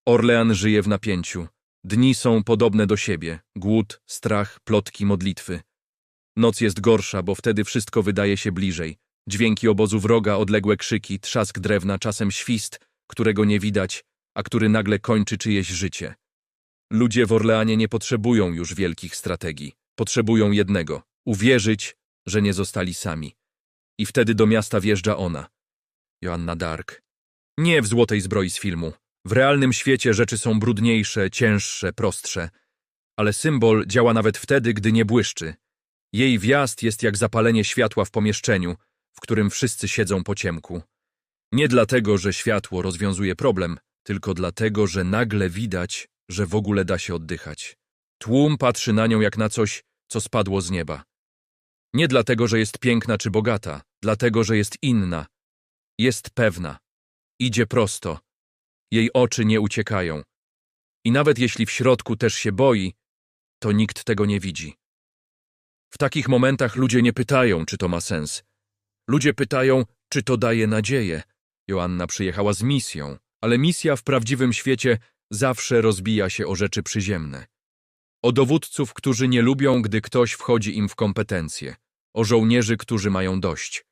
Orlean żyje w napięciu. Dni są podobne do siebie. Głód, strach, plotki, modlitwy. Noc jest gorsza, bo wtedy wszystko wydaje się bliżej. Dźwięki obozu wroga, odległe krzyki, trzask drewna, czasem świst, którego nie widać, a który nagle kończy czyjeś życie. Ludzie w Orleanie nie potrzebują już wielkich strategii. Potrzebują jednego – uwierzyć, że nie zostali sami. I wtedy do miasta wjeżdża ona, Joanna d'Arc. Nie w złotej zbroi z filmu. W realnym świecie rzeczy są brudniejsze, cięższe, prostsze. Ale symbol działa nawet wtedy, gdy nie błyszczy. Jej wjazd jest jak zapalenie światła w pomieszczeniu, w którym wszyscy siedzą po ciemku. Nie dlatego, że światło rozwiązuje problem, tylko dlatego, że nagle widać, że w ogóle da się oddychać. Tłum patrzy na nią jak na coś, co spadło z nieba. Nie dlatego, że jest piękna czy bogata, dlatego, że jest inna. Jest pewna. Idzie prosto. Jej oczy nie uciekają. I nawet jeśli w środku też się boi, to nikt tego nie widzi. W takich momentach ludzie nie pytają, czy to ma sens. Ludzie pytają, czy to daje nadzieję. Joanna przyjechała z misją, ale misja w prawdziwym świecie zawsze rozbija się o rzeczy przyziemne. O dowódców, którzy nie lubią, gdy ktoś wchodzi im w kompetencje. O żołnierzy, którzy mają dość.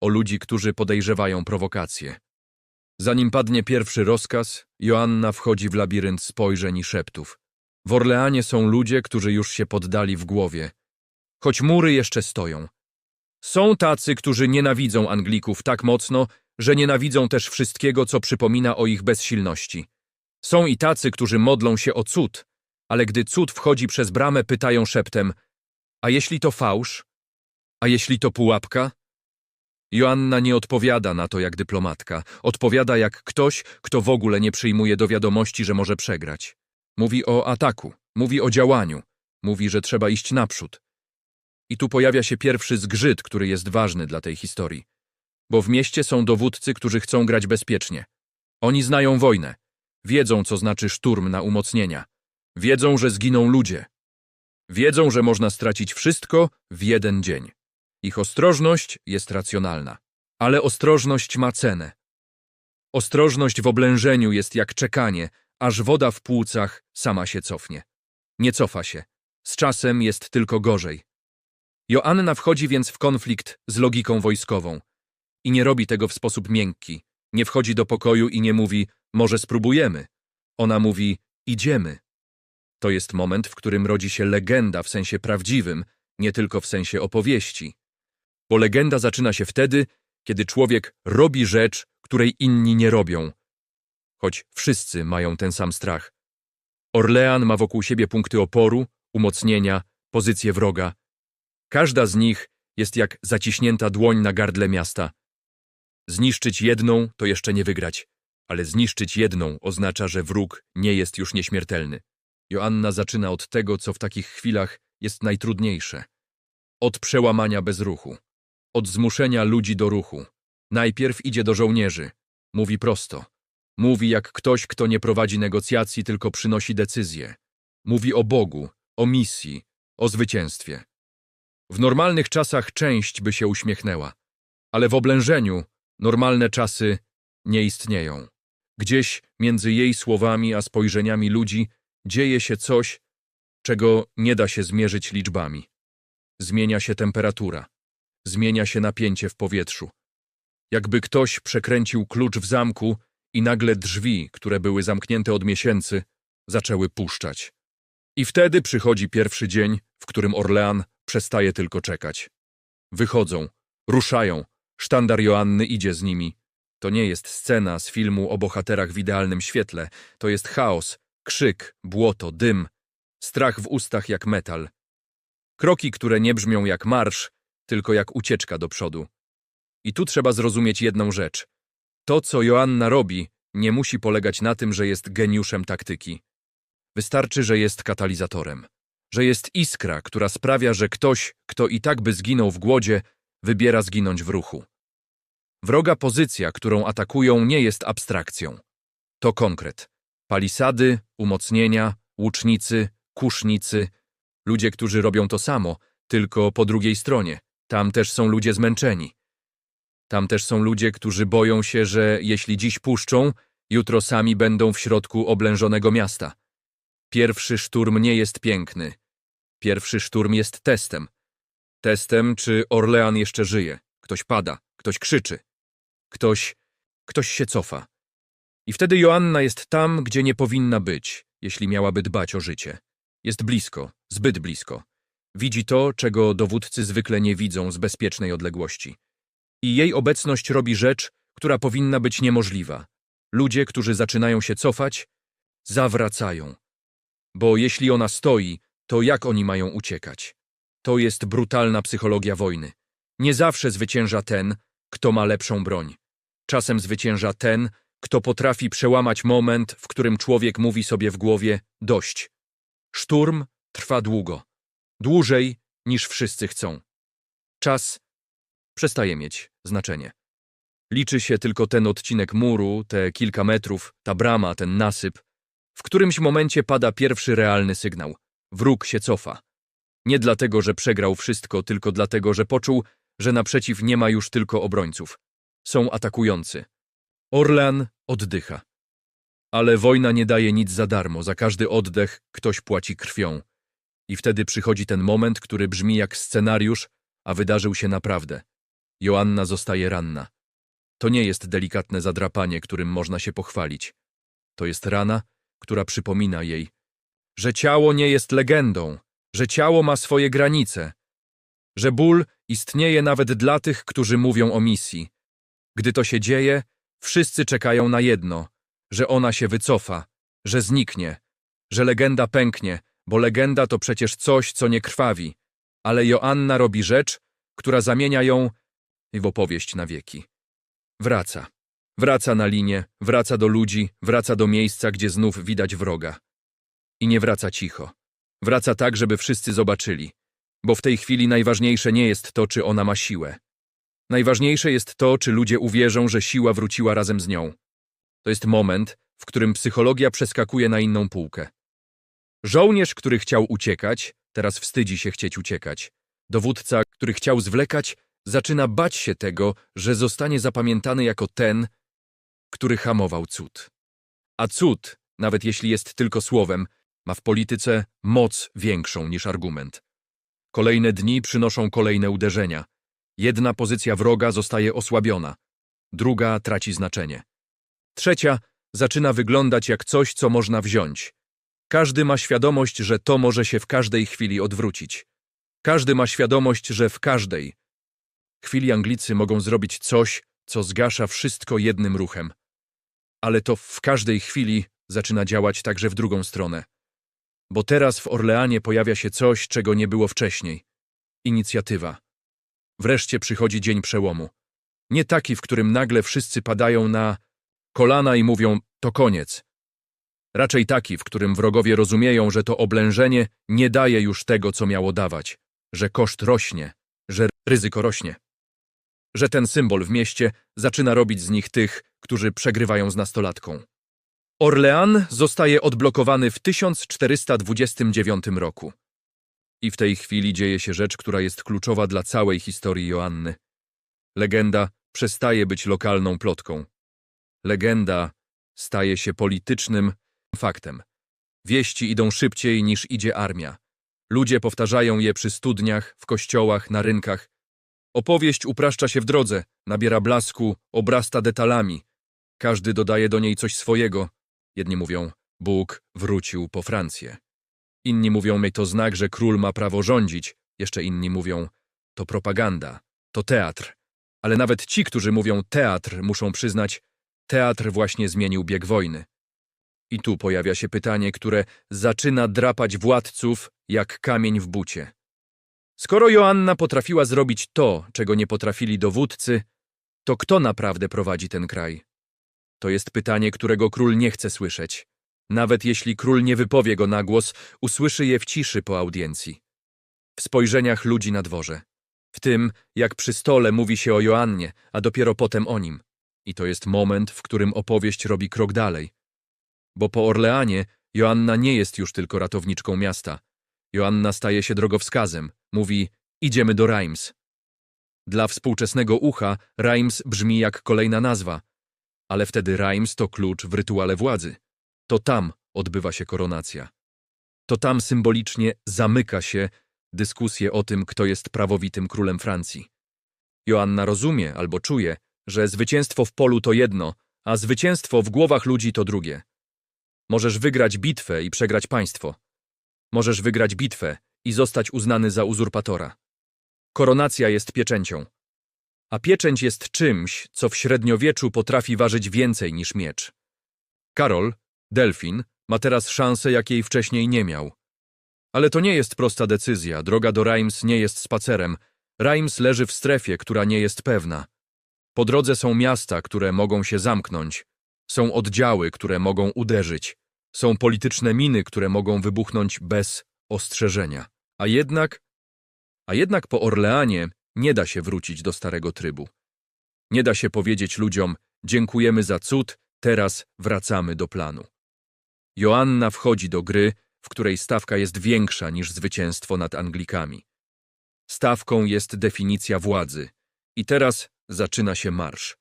O ludzi, którzy podejrzewają prowokacje. Zanim padnie pierwszy rozkaz, Joanna wchodzi w labirynt spojrzeń i szeptów. W Orleanie są ludzie, którzy już się poddali w głowie. Choć mury jeszcze stoją. Są tacy, którzy nienawidzą Anglików tak mocno, że nienawidzą też wszystkiego, co przypomina o ich bezsilności. Są i tacy, którzy modlą się o cud, ale gdy cud wchodzi przez bramę, pytają szeptem: a jeśli to fałsz? A jeśli to pułapka? Joanna nie odpowiada na to jak dyplomatka. Odpowiada jak ktoś, kto w ogóle nie przyjmuje do wiadomości, że może przegrać. Mówi o ataku, mówi o działaniu, mówi, że trzeba iść naprzód. I tu pojawia się pierwszy zgrzyt, który jest ważny dla tej historii. Bo w mieście są dowódcy, którzy chcą grać bezpiecznie. Oni znają wojnę. Wiedzą, co znaczy szturm na umocnienia. Wiedzą, że zginą ludzie. Wiedzą, że można stracić wszystko w jeden dzień. Ich ostrożność jest racjonalna. Ale ostrożność ma cenę. Ostrożność w oblężeniu jest jak czekanie, aż woda w płucach sama się cofnie. Nie cofa się. Z czasem jest tylko gorzej. Joanna wchodzi więc w konflikt z logiką wojskową. I nie robi tego w sposób miękki. Nie wchodzi do pokoju i nie mówi: może spróbujemy. Ona mówi: idziemy. To jest moment, w którym rodzi się legenda w sensie prawdziwym, nie tylko w sensie opowieści. Bo legenda zaczyna się wtedy, kiedy człowiek robi rzecz, której inni nie robią. Choć wszyscy mają ten sam strach. Orlean ma wokół siebie punkty oporu, umocnienia, pozycje wroga. Każda z nich jest jak zaciśnięta dłoń na gardle miasta. Zniszczyć jedną to jeszcze nie wygrać, ale zniszczyć jedną oznacza, że wróg nie jest już nieśmiertelny. Joanna zaczyna od tego, co w takich chwilach jest najtrudniejsze. Od przełamania bezruchu. Od zmuszenia ludzi do ruchu. Najpierw idzie do żołnierzy. Mówi prosto. Mówi jak ktoś, kto nie prowadzi negocjacji, tylko przynosi decyzje. Mówi o Bogu, o misji, o zwycięstwie. W normalnych czasach część by się uśmiechnęła, ale w oblężeniu normalne czasy nie istnieją. Gdzieś między jej słowami a spojrzeniami ludzi dzieje się coś, czego nie da się zmierzyć liczbami. Zmienia się temperatura, zmienia się napięcie w powietrzu. Jakby ktoś przekręcił klucz w zamku i nagle drzwi, które były zamknięte od miesięcy, zaczęły puszczać. I wtedy przychodzi pierwszy dzień, w którym Orlean przestaje tylko czekać. Wychodzą, ruszają, sztandar Joanny idzie z nimi. To nie jest scena z filmu o bohaterach w idealnym świetle. To jest chaos, krzyk, błoto, dym, strach w ustach jak metal. Kroki, które nie brzmią jak marsz, tylko jak ucieczka do przodu. I tu trzeba zrozumieć jedną rzecz. To, co Joanna robi, nie musi polegać na tym, że jest geniuszem taktyki. Wystarczy, że jest katalizatorem. Że jest iskra, która sprawia, że ktoś, kto i tak by zginął w głodzie, wybiera zginąć w ruchu. Wroga pozycja, którą atakują, nie jest abstrakcją. To konkret. Palisady, umocnienia, łucznicy, kusznicy. Ludzie, którzy robią to samo, tylko po drugiej stronie. Tam też są ludzie zmęczeni. Tam też są ludzie, którzy boją się, że jeśli dziś puszczą, Jutro sami będą w środku oblężonego miasta. Pierwszy szturm nie jest piękny. Pierwszy szturm jest testem. Testem, czy Orlean jeszcze żyje. Ktoś pada, ktoś krzyczy. Ktoś się cofa. I wtedy Joanna jest tam, gdzie nie powinna być, jeśli miałaby dbać o życie. Jest blisko, zbyt blisko. Widzi to, czego dowódcy zwykle nie widzą z bezpiecznej odległości. I jej obecność robi rzecz, która powinna być niemożliwa. Ludzie, którzy zaczynają się cofać, zawracają. Bo jeśli ona stoi, to jak oni mają uciekać? To jest brutalna psychologia wojny. Nie zawsze zwycięża ten, kto ma lepszą broń. Czasem zwycięża ten, kto potrafi przełamać moment, w którym człowiek mówi sobie w głowie dość. Szturm trwa długo. Dłużej, niż wszyscy chcą. Czas przestaje mieć znaczenie. Liczy się tylko ten odcinek muru, te kilka metrów, ta brama, ten nasyp. W którymś momencie pada pierwszy realny sygnał. Wróg się cofa. Nie dlatego, że przegrał wszystko, tylko dlatego, że poczuł, że naprzeciw nie ma już tylko obrońców. Są atakujący. Orlean oddycha. Ale wojna nie daje nic za darmo. Za każdy oddech ktoś płaci krwią. I wtedy przychodzi ten moment, który brzmi jak scenariusz, a wydarzył się naprawdę. Joanna zostaje ranna. To nie jest delikatne zadrapanie, którym można się pochwalić. To jest rana, która przypomina jej, że ciało nie jest legendą, że ciało ma swoje granice, że ból istnieje nawet dla tych, którzy mówią o misji. Gdy to się dzieje, wszyscy czekają na jedno, że ona się wycofa, że zniknie, że legenda pęknie, bo legenda to przecież coś, co nie krwawi. Ale Joanna robi rzecz, która zamienia ją w opowieść na wieki. Wraca. Wraca na linię, wraca do ludzi, wraca do miejsca, gdzie znów widać wroga. I nie wraca cicho. Wraca tak, żeby wszyscy zobaczyli. Bo w tej chwili najważniejsze nie jest to, czy ona ma siłę. Najważniejsze jest to, czy ludzie uwierzą, że siła wróciła razem z nią. To jest moment, w którym psychologia przeskakuje na inną półkę. Żołnierz, który chciał uciekać, teraz wstydzi się chcieć uciekać. Dowódca, który chciał zwlekać, zaczyna bać się tego, że zostanie zapamiętany jako ten, który hamował cud. A cud, nawet jeśli jest tylko słowem, ma w polityce moc większą niż argument. Kolejne dni przynoszą kolejne uderzenia. Jedna pozycja wroga zostaje osłabiona, druga traci znaczenie. Trzecia zaczyna wyglądać jak coś, co można wziąć. Każdy ma świadomość, że to może się w każdej chwili odwrócić. Każdy ma świadomość, że w każdej chwili Anglicy mogą zrobić coś, co zgasza wszystko jednym ruchem. Ale to w każdej chwili zaczyna działać także w drugą stronę. Bo teraz w Orleanie pojawia się coś, czego nie było wcześniej. Inicjatywa. Wreszcie przychodzi dzień przełomu. Nie taki, w którym nagle wszyscy padają na kolana i mówią, to koniec. Raczej taki, w którym wrogowie rozumieją, że to oblężenie nie daje już tego, co miało dawać, że koszt rośnie, że ryzyko rośnie, że ten symbol w mieście zaczyna robić z nich tych, którzy przegrywają z nastolatką. Orlean zostaje odblokowany w 1429 roku. I w tej chwili dzieje się rzecz, która jest kluczowa dla całej historii Joanny. Legenda przestaje być lokalną plotką. Legenda staje się politycznym faktem. Wieści idą szybciej niż idzie armia. Ludzie powtarzają je przy studniach, w kościołach, na rynkach. Opowieść upraszcza się w drodze, nabiera blasku, obrasta detalami. Każdy dodaje do niej coś swojego. Jedni mówią, Bóg wrócił po Francję. Inni mówią, to znak, że król ma prawo rządzić. Jeszcze inni mówią, to propaganda, to teatr. Ale nawet ci, którzy mówią teatr, muszą przyznać, teatr właśnie zmienił bieg wojny. I tu pojawia się pytanie, które zaczyna drapać władców jak kamień w bucie. Skoro Joanna potrafiła zrobić to, czego nie potrafili dowódcy, to kto naprawdę prowadzi ten kraj? To jest pytanie, którego król nie chce słyszeć. Nawet jeśli król nie wypowie go na głos, usłyszy je w ciszy po audiencji. W spojrzeniach ludzi na dworze. W tym, jak przy stole mówi się o Joannie, a dopiero potem o nim. I to jest moment, w którym opowieść robi krok dalej. Bo po Orleanie Joanna nie jest już tylko ratowniczką miasta. Joanna staje się drogowskazem. Mówi, idziemy do Reims. Dla współczesnego ucha Reims brzmi jak kolejna nazwa. Ale wtedy Reims to klucz w rytuale władzy. To tam odbywa się koronacja. To tam symbolicznie zamyka się dyskusję o tym, kto jest prawowitym królem Francji. Joanna rozumie albo czuje, że zwycięstwo w polu to jedno, a zwycięstwo w głowach ludzi to drugie. Możesz wygrać bitwę i przegrać państwo. Możesz wygrać bitwę i zostać uznany za uzurpatora. Koronacja jest pieczęcią. A pieczęć jest czymś, co w średniowieczu potrafi ważyć więcej niż miecz. Karol, Delfin, ma teraz szansę, jakiej wcześniej nie miał. Ale to nie jest prosta decyzja. Droga do Reims nie jest spacerem. Reims leży w strefie, która nie jest pewna. Po drodze są miasta, które mogą się zamknąć. Są oddziały, które mogą uderzyć. Są polityczne miny, które mogą wybuchnąć bez ostrzeżenia. A jednak po Orleanie nie da się wrócić do starego trybu. Nie da się powiedzieć ludziom: dziękujemy za cud, teraz wracamy do planu. Joanna wchodzi do gry, w której stawka jest większa niż zwycięstwo nad Anglikami. Stawką jest definicja władzy. I teraz zaczyna się marsz.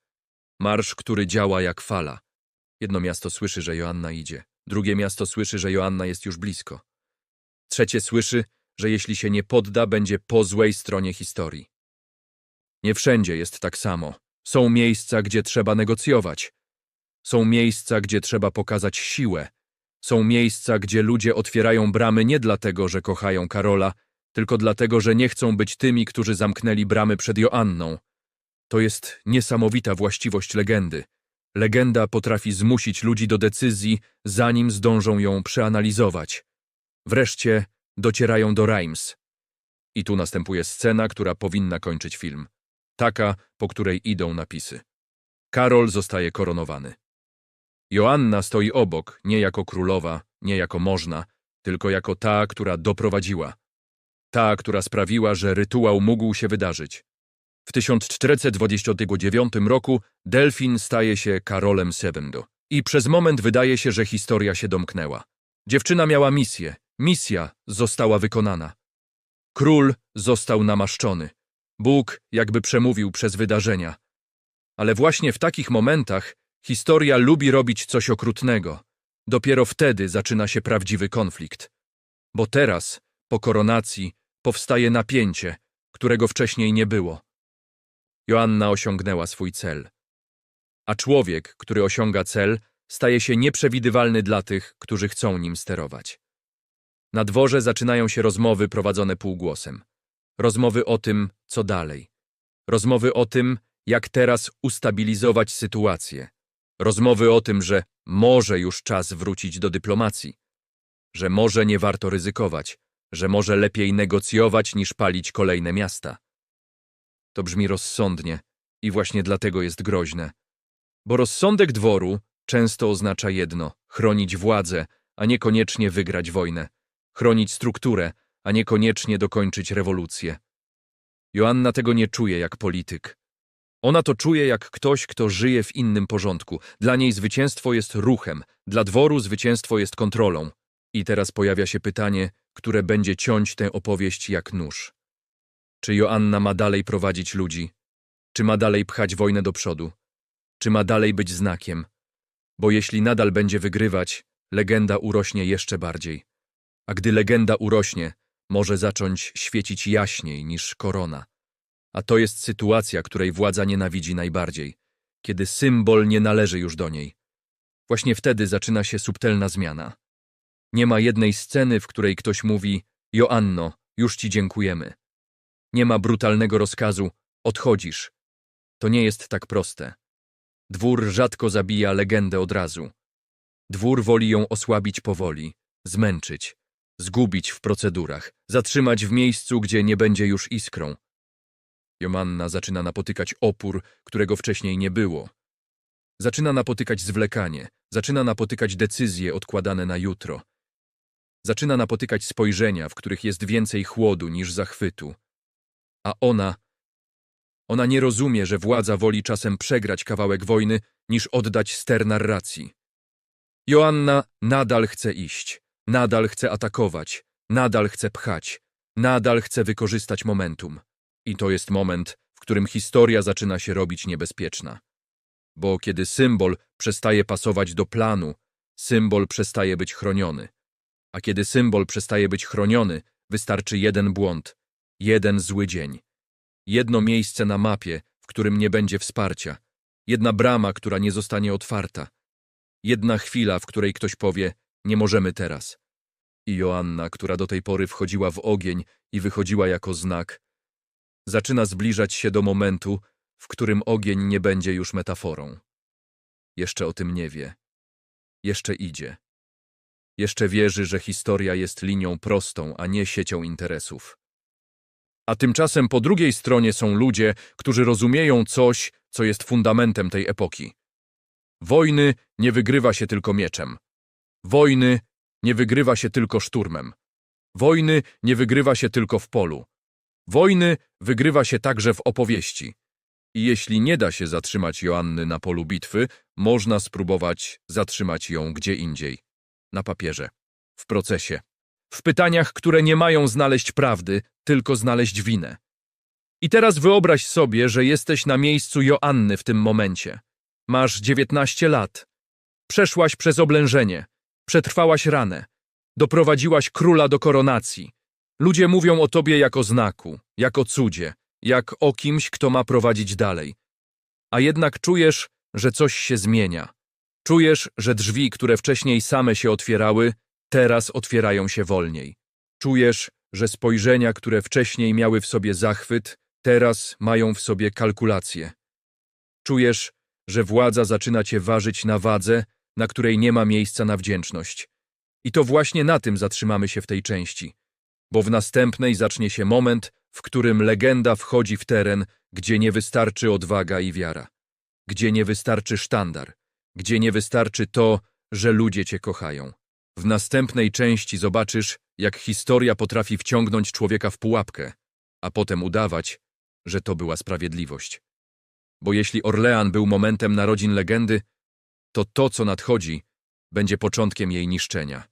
Marsz, który działa jak fala. Jedno miasto słyszy, że Joanna idzie. Drugie miasto słyszy, że Joanna jest już blisko. Trzecie słyszy, że jeśli się nie podda, będzie po złej stronie historii. Nie wszędzie jest tak samo. Są miejsca, gdzie trzeba negocjować. Są miejsca, gdzie trzeba pokazać siłę. Są miejsca, gdzie ludzie otwierają bramy nie dlatego, że kochają Karola, tylko dlatego, że nie chcą być tymi, którzy zamknęli bramy przed Joanną. To jest niesamowita właściwość legendy. Legenda potrafi zmusić ludzi do decyzji, zanim zdążą ją przeanalizować. Wreszcie docierają do Reims. I tu następuje scena, która powinna kończyć film. Taka, po której idą napisy. Karol zostaje koronowany. Joanna stoi obok, nie jako królowa, nie jako można, tylko jako ta, która doprowadziła. Ta, która sprawiła, że rytuał mógł się wydarzyć. W 1429 roku Delfin staje się Karolem VII. I przez moment wydaje się, że historia się domknęła. Dziewczyna miała misję. Misja została wykonana. Król został namaszczony. Bóg jakby przemówił przez wydarzenia. Ale właśnie w takich momentach historia lubi robić coś okrutnego. Dopiero wtedy zaczyna się prawdziwy konflikt. Bo teraz, po koronacji, powstaje napięcie, którego wcześniej nie było. Joanna osiągnęła swój cel. A człowiek, który osiąga cel, staje się nieprzewidywalny dla tych, którzy chcą nim sterować. Na dworze zaczynają się rozmowy prowadzone półgłosem. Rozmowy o tym, co dalej. Rozmowy o tym, jak teraz ustabilizować sytuację. Rozmowy o tym, że może już czas wrócić do dyplomacji. Że może nie warto ryzykować. Że może lepiej negocjować niż palić kolejne miasta. To brzmi rozsądnie i właśnie dlatego jest groźne. Bo rozsądek dworu często oznacza jedno: chronić władzę, a niekoniecznie wygrać wojnę. Chronić strukturę, a niekoniecznie dokończyć rewolucję. Joanna tego nie czuje jak polityk. Ona to czuje jak ktoś, kto żyje w innym porządku. Dla niej zwycięstwo jest ruchem, dla dworu zwycięstwo jest kontrolą. I teraz pojawia się pytanie, które będzie ciąć tę opowieść jak nóż. Czy Joanna ma dalej prowadzić ludzi? Czy ma dalej pchać wojnę do przodu? Czy ma dalej być znakiem? Bo jeśli nadal będzie wygrywać, legenda urośnie jeszcze bardziej. A gdy legenda urośnie, może zacząć świecić jaśniej niż korona. A to jest sytuacja, której władza nienawidzi najbardziej, kiedy symbol nie należy już do niej. Właśnie wtedy zaczyna się subtelna zmiana. Nie ma jednej sceny, w której ktoś mówi: Joanno, już ci dziękujemy. Nie ma brutalnego rozkazu: odchodzisz. To nie jest tak proste. Dwór rzadko zabija legendę od razu. Dwór woli ją osłabić powoli, zmęczyć, zgubić w procedurach, zatrzymać w miejscu, gdzie nie będzie już iskrą. Joanna zaczyna napotykać opór, którego wcześniej nie było. Zaczyna napotykać zwlekanie, zaczyna napotykać decyzje odkładane na jutro. Zaczyna napotykać spojrzenia, w których jest więcej chłodu niż zachwytu. A ona nie rozumie, że władza woli czasem przegrać kawałek wojny, niż oddać ster narracji. Joanna nadal chce iść, nadal chce atakować, nadal chce pchać, nadal chce wykorzystać momentum. I to jest moment, w którym historia zaczyna się robić niebezpieczna. Bo kiedy symbol przestaje pasować do planu, symbol przestaje być chroniony. A kiedy symbol przestaje być chroniony, wystarczy jeden błąd, jeden zły dzień. Jedno miejsce na mapie, w którym nie będzie wsparcia. Jedna brama, która nie zostanie otwarta. Jedna chwila, w której ktoś powie, nie możemy teraz. I Joanna, która do tej pory wchodziła w ogień i wychodziła jako znak, zaczyna zbliżać się do momentu, w którym ogień nie będzie już metaforą. Jeszcze o tym nie wie. Jeszcze idzie. Jeszcze wierzy, że historia jest linią prostą, a nie siecią interesów. A tymczasem po drugiej stronie są ludzie, którzy rozumieją coś, co jest fundamentem tej epoki. Wojny nie wygrywa się tylko mieczem. Wojny nie wygrywa się tylko szturmem. Wojny nie wygrywa się tylko w polu. Wojny wygrywa się także w opowieści. I jeśli nie da się zatrzymać Joanny na polu bitwy, można spróbować zatrzymać ją gdzie indziej. Na papierze. W procesie. W pytaniach, które nie mają znaleźć prawdy, tylko znaleźć winę. I teraz wyobraź sobie, że jesteś na miejscu Joanny w tym momencie. Masz 19 lat. Przeszłaś przez oblężenie. Przetrwałaś ranę. Doprowadziłaś króla do koronacji. Ludzie mówią o tobie jako znaku, jako cudzie, jak o kimś, kto ma prowadzić dalej. A jednak czujesz, że coś się zmienia. Czujesz, że drzwi, które wcześniej same się otwierały, teraz otwierają się wolniej. Czujesz, że spojrzenia, które wcześniej miały w sobie zachwyt, teraz mają w sobie kalkulację. Czujesz, że władza zaczyna cię ważyć na wadze, na której nie ma miejsca na wdzięczność. I to właśnie na tym zatrzymamy się w tej części. Bo w następnej zacznie się moment, w którym legenda wchodzi w teren, gdzie nie wystarczy odwaga i wiara. Gdzie nie wystarczy sztandar. Gdzie nie wystarczy to, że ludzie cię kochają. W następnej części zobaczysz, jak historia potrafi wciągnąć człowieka w pułapkę, a potem udawać, że to była sprawiedliwość. Bo jeśli Orlean był momentem narodzin legendy, to to, co nadchodzi, będzie początkiem jej niszczenia.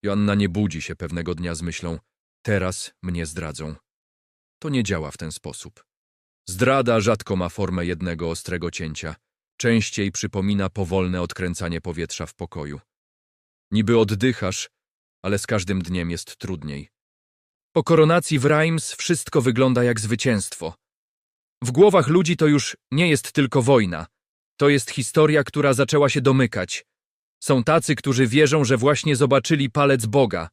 Joanna nie budzi się pewnego dnia z myślą, teraz mnie zdradzą. To nie działa w ten sposób. Zdrada rzadko ma formę jednego ostrego cięcia. Częściej przypomina powolne odkręcanie powietrza w pokoju. Niby oddychasz, ale z każdym dniem jest trudniej. Po koronacji w Reims wszystko wygląda jak zwycięstwo. W głowach ludzi to już nie jest tylko wojna. To jest historia, która zaczęła się domykać. Są tacy, którzy wierzą, że właśnie zobaczyli palec Boga.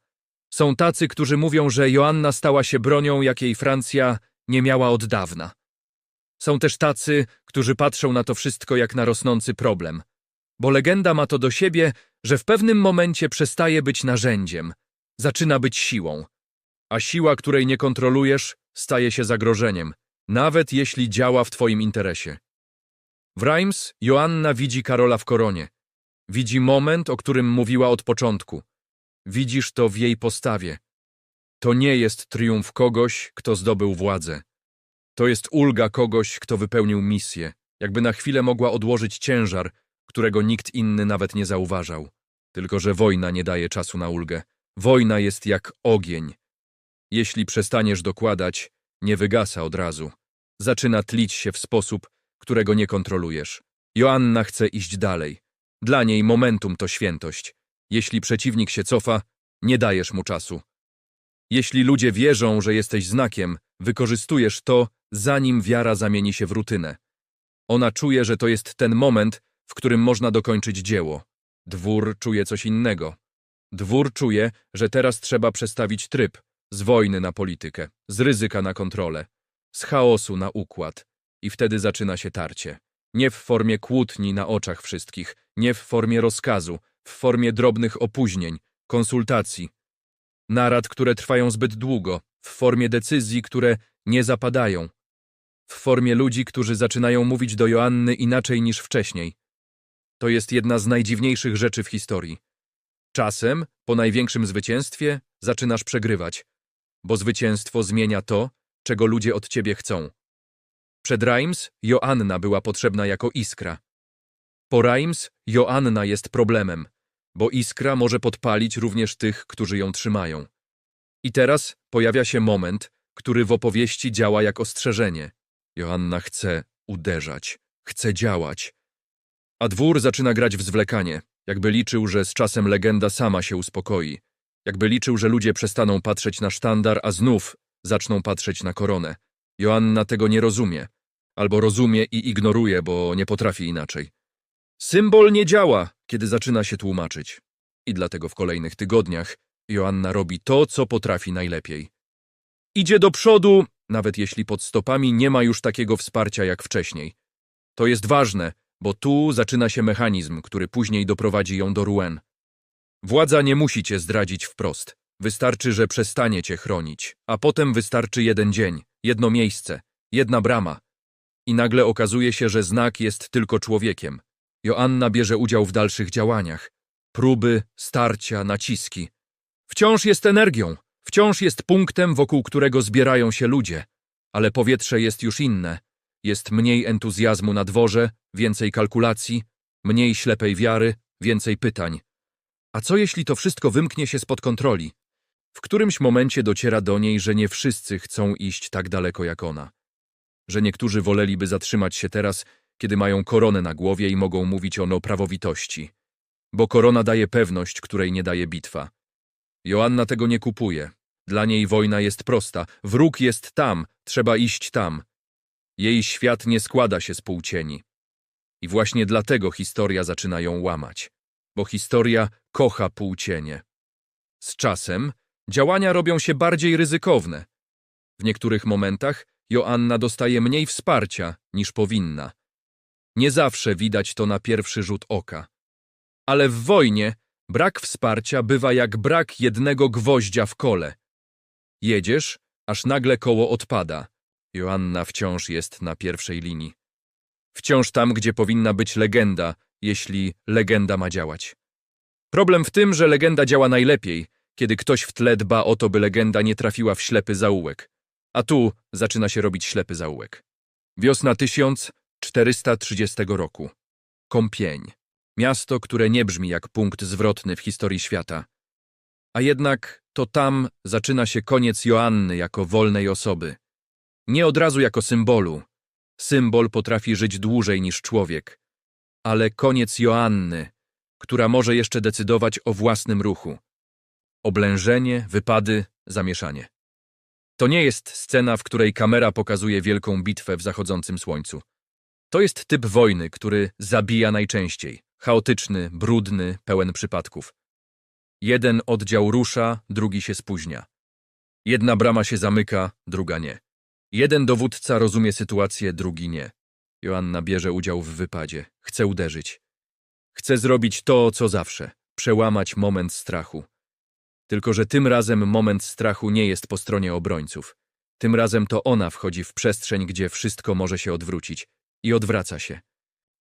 Są tacy, którzy mówią, że Joanna stała się bronią, jakiej Francja nie miała od dawna. Są też tacy, którzy patrzą na to wszystko jak na rosnący problem. Bo legenda ma to do siebie, że w pewnym momencie przestaje być narzędziem, zaczyna być siłą. A siła, której nie kontrolujesz, staje się zagrożeniem, nawet jeśli działa w twoim interesie. W Reims Joanna widzi Karola w koronie. Widzi moment, o którym mówiła od początku. Widzisz to w jej postawie. To nie jest triumf kogoś, kto zdobył władzę. To jest ulga kogoś, kto wypełnił misję, jakby na chwilę mogła odłożyć ciężar, którego nikt inny nawet nie zauważał. Tylko że wojna nie daje czasu na ulgę. Wojna jest jak ogień. Jeśli przestaniesz dokładać, nie wygasa od razu. Zaczyna tlić się w sposób, którego nie kontrolujesz. Joanna chce iść dalej. Dla niej momentum to świętość. Jeśli przeciwnik się cofa, nie dajesz mu czasu. Jeśli ludzie wierzą, że jesteś znakiem, wykorzystujesz to, zanim wiara zamieni się w rutynę. Ona czuje, że to jest ten moment, w którym można dokończyć dzieło. Dwór czuje coś innego. Dwór czuje, że teraz trzeba przestawić tryb, z wojny na politykę, z ryzyka na kontrolę, z chaosu na układ. I wtedy zaczyna się tarcie. Nie w formie kłótni na oczach wszystkich, nie w formie rozkazu, w formie drobnych opóźnień, konsultacji, narad, które trwają zbyt długo, w formie decyzji, które nie zapadają, w formie ludzi, którzy zaczynają mówić do Joanny inaczej niż wcześniej. To jest jedna z najdziwniejszych rzeczy w historii. Czasem, po największym zwycięstwie, zaczynasz przegrywać, bo zwycięstwo zmienia to, czego ludzie od ciebie chcą. Przed Reims Joanna była potrzebna jako iskra. Po Reims Joanna jest problemem, bo iskra może podpalić również tych, którzy ją trzymają. I teraz pojawia się moment, który w opowieści działa jak ostrzeżenie. Joanna chce uderzać. chce działać. A dwór zaczyna grać w zwlekanie, jakby liczył, że z czasem legenda sama się uspokoi. Jakby liczył, że ludzie przestaną patrzeć na sztandar, a znów zaczną patrzeć na koronę. Joanna tego nie rozumie. Albo rozumie i ignoruje, bo nie potrafi inaczej. Symbol nie działa, kiedy zaczyna się tłumaczyć. I dlatego w kolejnych tygodniach Joanna robi to, co potrafi najlepiej. Idzie do przodu, nawet jeśli pod stopami nie ma już takiego wsparcia jak wcześniej. To jest ważne, bo tu zaczyna się mechanizm, który później doprowadzi ją do Rouen. Władza nie musi cię zdradzić wprost. Wystarczy, że przestanie cię chronić, a potem wystarczy jeden dzień, jedno miejsce, jedna brama. I nagle okazuje się, że znak jest tylko człowiekiem. Joanna bierze udział w dalszych działaniach. Próby, starcia, naciski. Wciąż jest energią, wciąż jest punktem, wokół którego zbierają się ludzie. Ale powietrze jest już inne. Jest mniej entuzjazmu na dworze, więcej kalkulacji, mniej ślepej wiary, więcej pytań. A co jeśli to wszystko wymknie się spod kontroli? W którymś momencie dociera do niej, że nie wszyscy chcą iść tak daleko jak ona. Że niektórzy woleliby zatrzymać się teraz, kiedy mają koronę na głowie i mogą mówić o prawowitości. Bo korona daje pewność, której nie daje bitwa. Joanna tego nie kupuje. Dla niej wojna jest prosta. Wróg jest tam, trzeba iść tam. Jej świat nie składa się z półcieni. I właśnie dlatego historia zaczyna ją łamać. Bo historia kocha półcienie. Z czasem działania robią się bardziej ryzykowne. W niektórych momentach Joanna dostaje mniej wsparcia niż powinna. Nie zawsze widać to na pierwszy rzut oka. Ale w wojnie brak wsparcia bywa jak brak jednego gwoździa w kole. Jedziesz, aż nagle koło odpada. Joanna wciąż jest na pierwszej linii. Wciąż tam, gdzie powinna być legenda, jeśli legenda ma działać. Problem w tym, że legenda działa najlepiej, kiedy ktoś w tle dba o to, by legenda nie trafiła w ślepy zaułek. A tu zaczyna się robić ślepy zaułek. Wiosna 1430 roku. Compiègne. Miasto, które nie brzmi jak punkt zwrotny w historii świata. A jednak to tam zaczyna się koniec Joanny jako wolnej osoby. Nie od razu jako symbolu. Symbol potrafi żyć dłużej niż człowiek. Ale koniec Joanny, która może jeszcze decydować o własnym ruchu. Oblężenie, wypady, zamieszanie. To nie jest scena, w której kamera pokazuje wielką bitwę w zachodzącym słońcu. To jest typ wojny, który zabija najczęściej. Chaotyczny, brudny, pełen przypadków. Jeden oddział rusza, drugi się spóźnia. Jedna brama się zamyka, druga nie. Jeden dowódca rozumie sytuację, drugi nie. Joanna bierze udział w wypadzie. Chce uderzyć. Chce zrobić to, co zawsze. Przełamać moment strachu. Tylko że tym razem moment strachu nie jest po stronie obrońców. Tym razem to ona wchodzi w przestrzeń, gdzie wszystko może się odwrócić. I odwraca się.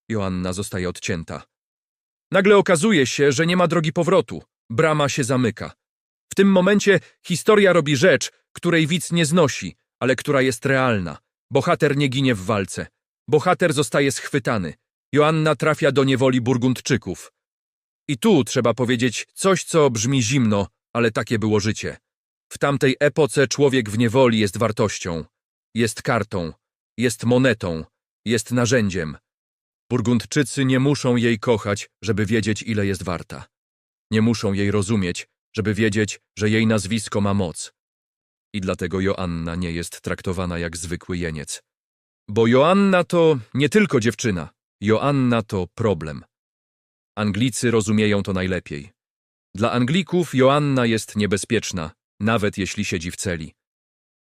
Joanna zostaje odcięta. Nagle okazuje się, że nie ma drogi powrotu. Brama się zamyka. W tym momencie historia robi rzecz, której widz nie znosi, ale która jest realna. Bohater nie ginie w walce. Bohater zostaje schwytany. Joanna trafia do niewoli Burgundczyków. I tu trzeba powiedzieć coś, co brzmi zimno, ale takie było życie. W tamtej epoce człowiek w niewoli jest wartością. Jest kartą. Jest monetą. Jest narzędziem. Burgundczycy nie muszą jej kochać, żeby wiedzieć, ile jest warta. Nie muszą jej rozumieć, żeby wiedzieć, że jej nazwisko ma moc. I dlatego Joanna nie jest traktowana jak zwykły jeniec. Bo Joanna to nie tylko dziewczyna. Joanna to problem. Anglicy rozumieją to najlepiej. Dla Anglików Joanna jest niebezpieczna, nawet jeśli siedzi w celi.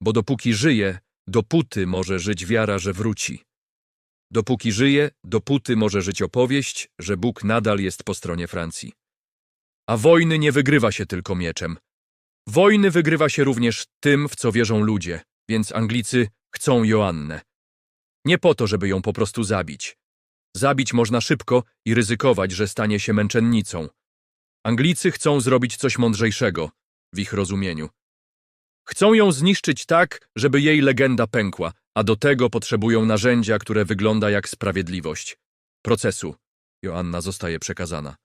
Bo dopóki żyje, dopóty może żyć wiara, że wróci. Dopóki żyje, dopóty może żyć opowieść, że Bóg nadal jest po stronie Francji. A wojny nie wygrywa się tylko mieczem. Wojny wygrywa się również tym, w co wierzą ludzie, więc Anglicy chcą Joannę. Nie po to, żeby ją po prostu zabić. Zabić można szybko i ryzykować, że stanie się męczennicą. Anglicy chcą zrobić coś mądrzejszego, w ich rozumieniu. Chcą ją zniszczyć tak, żeby jej legenda pękła, a do tego potrzebują narzędzia, które wygląda jak sprawiedliwość. Procesu. Joanna zostaje przekazana.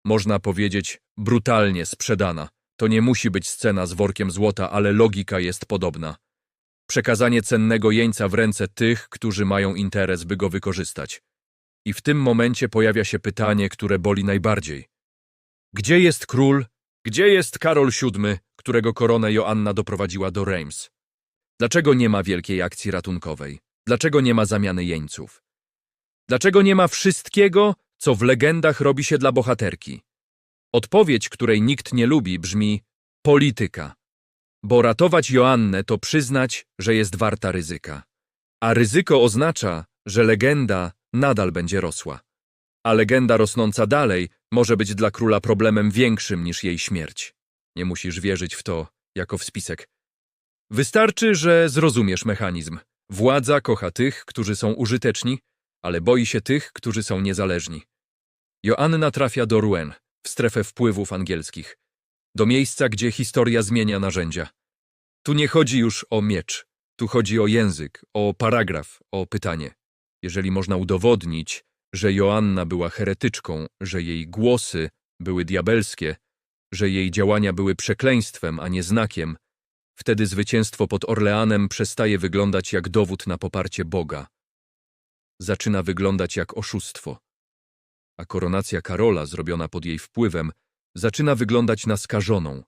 Można powiedzieć, brutalnie sprzedana. To nie musi być scena z workiem złota, ale logika jest podobna. przekazanie cennego jeńca w ręce tych, którzy mają interes, by go wykorzystać. I w tym momencie pojawia się pytanie, które boli najbardziej. Gdzie jest król? Gdzie jest Karol VII, którego koronę Joanna doprowadziła do Reims? Dlaczego nie ma wielkiej akcji ratunkowej? Dlaczego nie ma zamiany jeńców? Dlaczego nie ma wszystkiego, co w legendach robi się dla bohaterki? Odpowiedź, której nikt nie lubi, brzmi polityka. Bo ratować Joannę to przyznać, że jest warta ryzyka. A ryzyko oznacza, że legenda nadal będzie rosła. A legenda rosnąca dalej może być dla króla problemem większym niż jej śmierć. Nie musisz wierzyć w to jako w spisek. Wystarczy, że zrozumiesz mechanizm. Władza kocha tych, którzy są użyteczni, ale boi się tych, którzy są niezależni. Joanna trafia do Rouen, w strefę wpływów angielskich, do miejsca, gdzie historia zmienia narzędzia. Tu nie chodzi już o miecz, tu chodzi o język, o paragraf, o pytanie. Jeżeli można udowodnić, że Joanna była heretyczką, że jej głosy były diabelskie, że jej działania były przekleństwem, a nie znakiem, wtedy zwycięstwo pod Orleanem przestaje wyglądać jak dowód na poparcie Boga. Zaczyna wyglądać jak oszustwo. A koronacja Karola, zrobiona pod jej wpływem, zaczyna wyglądać na skażoną.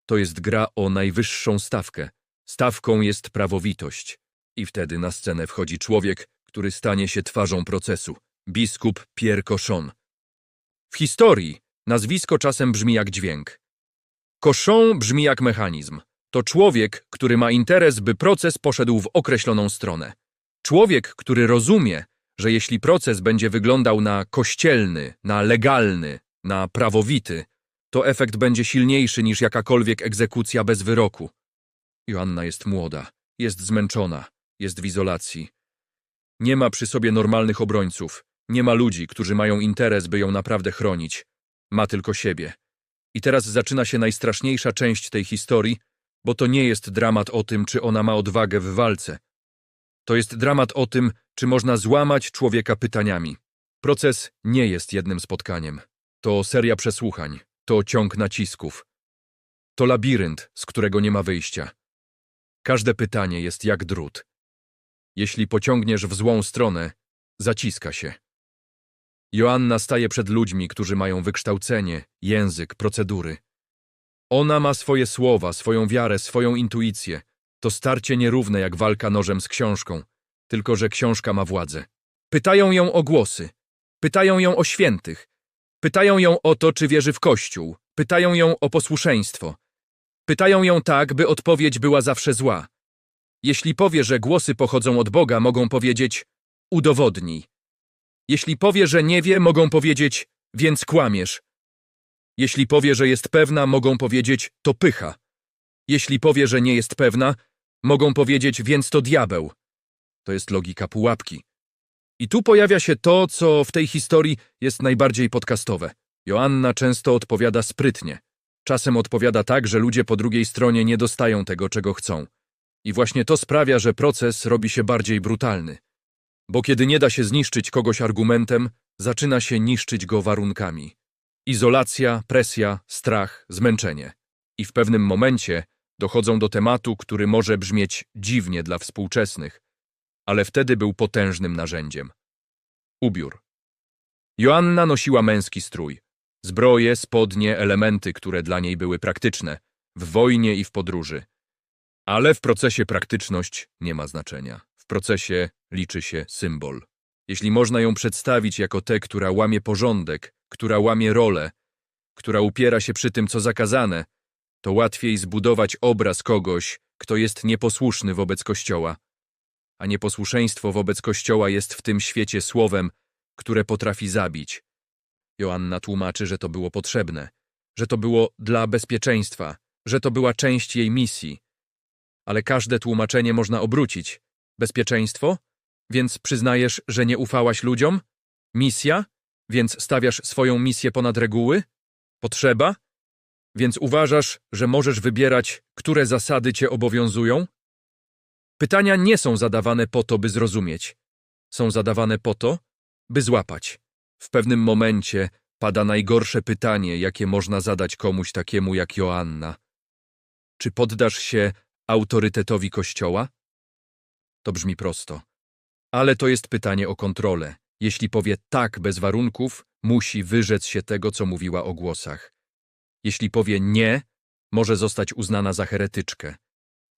To jest gra o najwyższą stawkę. Stawką jest prawowitość. I wtedy na scenę wchodzi człowiek, który stanie się twarzą procesu. Biskup Pierre Cochon. W historii nazwisko czasem brzmi jak dźwięk. Cochon brzmi jak mechanizm. To człowiek, który ma interes, by proces poszedł w określoną stronę. Człowiek, który rozumie, że jeśli proces będzie wyglądał na kościelny, na legalny, na prawowity, to efekt będzie silniejszy niż jakakolwiek egzekucja bez wyroku. Joanna jest młoda, jest zmęczona, jest w izolacji. Nie ma przy sobie normalnych obrońców, nie ma ludzi, którzy mają interes, by ją naprawdę chronić. Ma tylko siebie. I teraz zaczyna się najstraszniejsza część tej historii, bo to nie jest dramat o tym, czy ona ma odwagę w walce. To jest dramat o tym, czy można złamać człowieka pytaniami. Proces nie jest jednym spotkaniem. To seria przesłuchań, to ciąg nacisków. To labirynt, z którego nie ma wyjścia. Każde pytanie jest jak drut. Jeśli pociągniesz w złą stronę, zaciska się. Joanna staje przed ludźmi, którzy mają wykształcenie, język, procedury. Ona ma swoje słowa, swoją wiarę, swoją intuicję. To starcie nierówne jak walka nożem z książką, tylko że książka ma władzę. Pytają ją o głosy, pytają ją o świętych, pytają ją o to, czy wierzy w Kościół, pytają ją o posłuszeństwo. Pytają ją tak, by odpowiedź była zawsze zła. Jeśli powie, że głosy pochodzą od Boga, mogą powiedzieć: udowodnij. Jeśli powie, że nie wie, mogą powiedzieć: więc kłamiesz. Jeśli powie, że jest pewna, mogą powiedzieć: to pycha. Jeśli powie, że nie jest pewna, mogą powiedzieć: więc to diabeł. To jest logika pułapki. I tu pojawia się to, co w tej historii jest najbardziej podcastowe. Joanna często odpowiada sprytnie. Czasem odpowiada tak, że ludzie po drugiej stronie nie dostają tego, czego chcą. I właśnie to sprawia, że proces robi się bardziej brutalny. Bo kiedy nie da się zniszczyć kogoś argumentem, zaczyna się niszczyć go warunkami. Izolacja, presja, strach, zmęczenie. I w pewnym momencie dochodzą do tematu, który może brzmieć dziwnie dla współczesnych, ale wtedy był potężnym narzędziem. Ubiór. Joanna nosiła męski strój. Zbroje, spodnie, elementy, które dla niej były praktyczne, w wojnie i w podróży. Ale w procesie praktyczność nie ma znaczenia. W procesie liczy się symbol. Jeśli można ją przedstawić jako tę, która łamie porządek, która łamie rolę, która upiera się przy tym, co zakazane, to łatwiej zbudować obraz kogoś, kto jest nieposłuszny wobec Kościoła. A nieposłuszeństwo wobec Kościoła jest w tym świecie słowem, które potrafi zabić. Joanna tłumaczy, że to było potrzebne, że to było dla bezpieczeństwa, że to była część jej misji. Ale każde tłumaczenie można obrócić. Bezpieczeństwo? Więc przyznajesz, że nie ufałaś ludziom? Misja? Więc stawiasz swoją misję ponad reguły? Potrzeba? Więc uważasz, że możesz wybierać, które zasady cię obowiązują? Pytania nie są zadawane po to, by zrozumieć. Są zadawane po to, by złapać. W pewnym momencie pada najgorsze pytanie, jakie można zadać komuś takiemu jak Joanna. Czy poddasz się autorytetowi Kościoła? To brzmi prosto. Ale to jest pytanie o kontrolę. Jeśli powie tak bez warunków, musi wyrzec się tego, co mówiła o głosach. Jeśli powie nie, może zostać uznana za heretyczkę.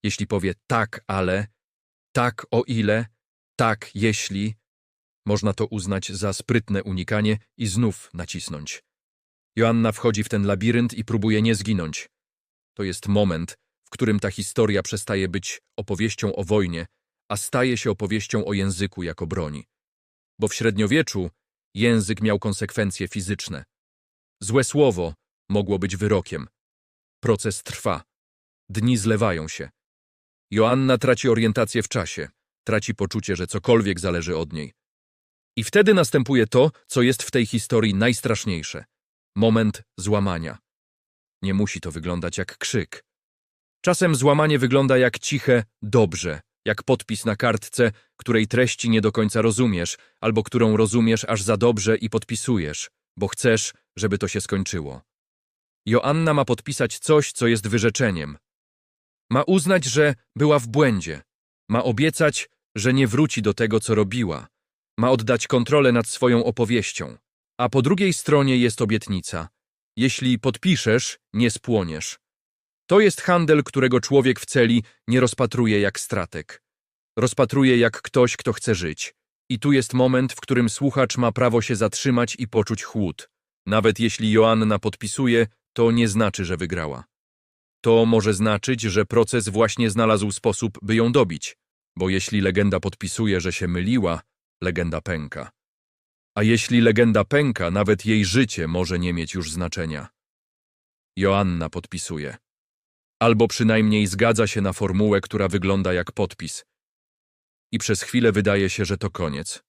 Jeśli powie tak, ale, tak o ile, tak jeśli, można to uznać za sprytne unikanie i znów nacisnąć. Joanna wchodzi w ten labirynt i próbuje nie zginąć. To jest moment, w którym ta historia przestaje być opowieścią o wojnie, a staje się opowieścią o języku jako broni. Bo w średniowieczu język miał konsekwencje fizyczne. Złe słowo mogło być wyrokiem. Proces trwa. Dni zlewają się. Joanna traci orientację w czasie, traci poczucie, że cokolwiek zależy od niej. I wtedy następuje to, co jest w tej historii najstraszniejsze. Moment złamania. Nie musi to wyglądać jak krzyk. Czasem złamanie wygląda jak ciche dobrze, jak podpis na kartce, której treści nie do końca rozumiesz, albo którą rozumiesz aż za dobrze i podpisujesz, bo chcesz, żeby to się skończyło. Joanna ma podpisać coś, co jest wyrzeczeniem. Ma uznać, że była w błędzie. Ma obiecać, że nie wróci do tego, co robiła. Ma oddać kontrolę nad swoją opowieścią. A po drugiej stronie jest obietnica. Jeśli podpiszesz, nie spłoniesz. To jest handel, którego człowiek w celi nie rozpatruje jak stratek. Rozpatruje jak ktoś, kto chce żyć. I tu jest moment, w którym słuchacz ma prawo się zatrzymać i poczuć chłód. Nawet jeśli Joanna podpisuje, to nie znaczy, że wygrała. To może znaczyć, że proces właśnie znalazł sposób, by ją dobić. Bo jeśli legenda podpisuje, że się myliła, legenda pęka. A jeśli legenda pęka, nawet jej życie może nie mieć już znaczenia. Joanna podpisuje. Albo przynajmniej zgadza się na formułę, która wygląda jak podpis. I przez chwilę wydaje się, że to koniec.